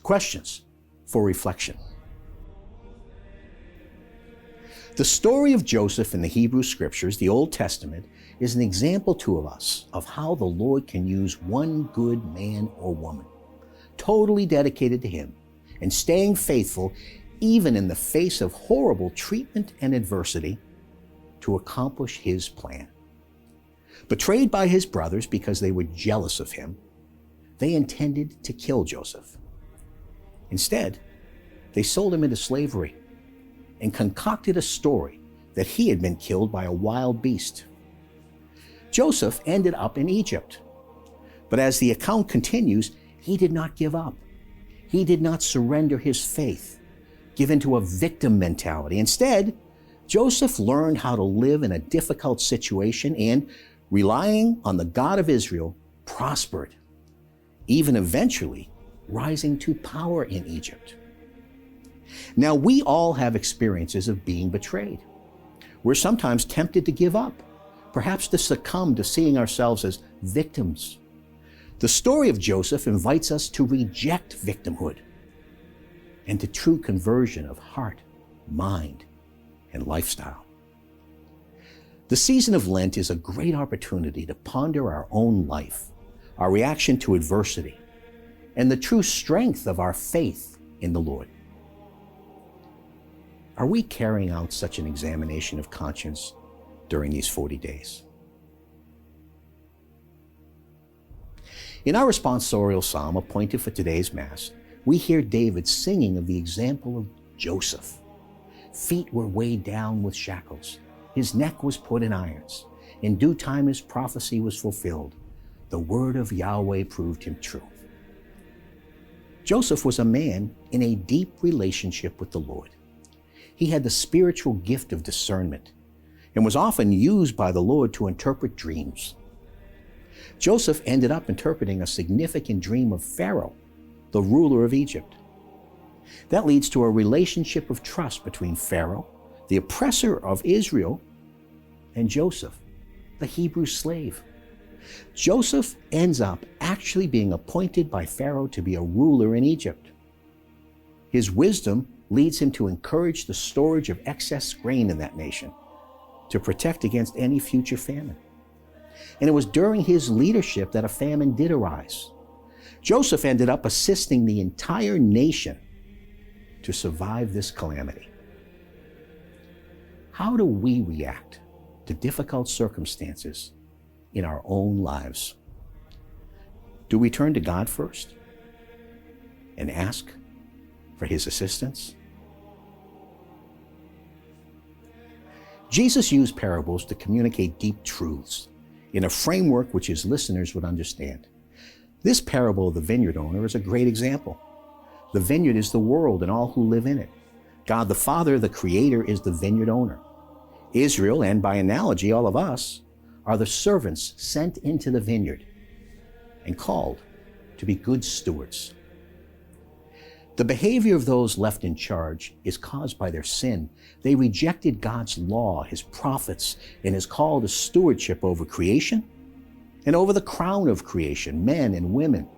Questions for reflection. The story of Joseph in the Hebrew Scriptures, the Old Testament, is an example to us of how the Lord can use one good man or woman, totally dedicated to Him and staying faithful even in the face of horrible treatment and adversity, to accomplish His plan. Betrayed by his brothers because they were jealous of him, they intended to kill Joseph. Instead, they sold him into slavery and concocted a story that he had been killed by a wild beast. Joseph ended up in Egypt. But as the account continues, he did not give up. He did not surrender his faith, give into a victim mentality. Instead, Joseph learned how to live in a difficult situation and, relying on the God of Israel, prospered, even eventually rising to power in Egypt. Now, we all have experiences of being betrayed. We're sometimes tempted to give up, perhaps to succumb to seeing ourselves as victims. The story of Joseph invites us to reject victimhood and to true conversion of heart, mind, and lifestyle. The season of Lent is a great opportunity to ponder our own life, our reaction to adversity, and the true strength of our faith in the Lord. Are we carrying out such an examination of conscience during these 40 days? In our responsorial psalm appointed for today's Mass, we hear David singing of the example of Joseph. Feet were weighed down with shackles. His neck was put in irons. In due time his prophecy was fulfilled. The word of Yahweh proved him true. Joseph was a man in a deep relationship with the Lord. He had the spiritual gift of discernment and was often used by the Lord to interpret dreams. Joseph ended up interpreting a significant dream of Pharaoh, the ruler of Egypt. That leads to a relationship of trust between Pharaoh, the oppressor of Israel, and Joseph, the Hebrew slave. Joseph ends up actually being appointed by Pharaoh to be a ruler in Egypt. His wisdom leads him to encourage the storage of excess grain in that nation to protect against any future famine. And it was during his leadership that a famine did arise. Joseph ended up assisting the entire nation to survive this calamity. How do we react to difficult circumstances in our own lives? Do we turn to God first and ask for His assistance? Jesus used parables to communicate deep truths in a framework which His listeners would understand. This parable of the vineyard owner is a great example. The vineyard is the world and all who live in it. God the Father, the Creator, is the vineyard owner. Israel, and by analogy all of us, are the servants sent into the vineyard and called to be good stewards. The behavior of those left in charge is caused by their sin. They rejected God's law, His prophets, and His call to stewardship over creation and over the crown of creation, men and women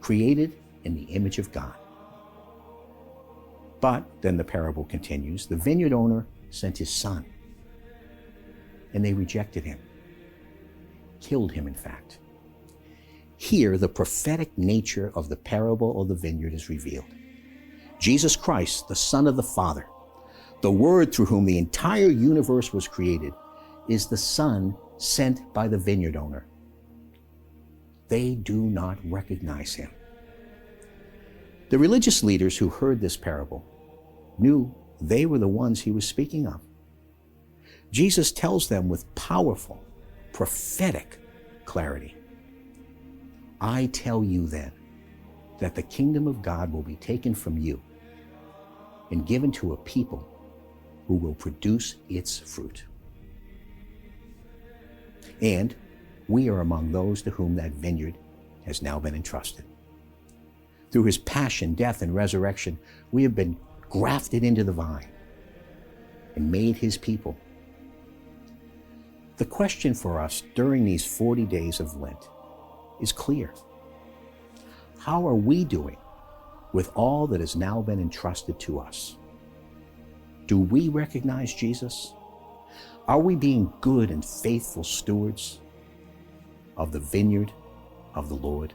created in the image of God. But, then the parable continues, the vineyard owner sent his son, and they rejected him, killed him in fact. Here, the prophetic nature of the parable of the vineyard is revealed. Jesus Christ, the Son of the Father, the Word through whom the entire universe was created, is the Son sent by the vineyard owner. They do not recognize Him. The religious leaders who heard this parable knew they were the ones He was speaking of. Jesus tells them with powerful, prophetic clarity, I tell you then that the kingdom of God will be taken from you and given to a people who will produce its fruit. And we are among those to whom that vineyard has now been entrusted. Through His passion, death, and resurrection, we have been grafted into the vine and made His people. The question for us during these 40 days of Lent is clear. How are we doing with all that has now been entrusted to us? Do we recognize Jesus? Are we being good and faithful stewards of the vineyard of the Lord?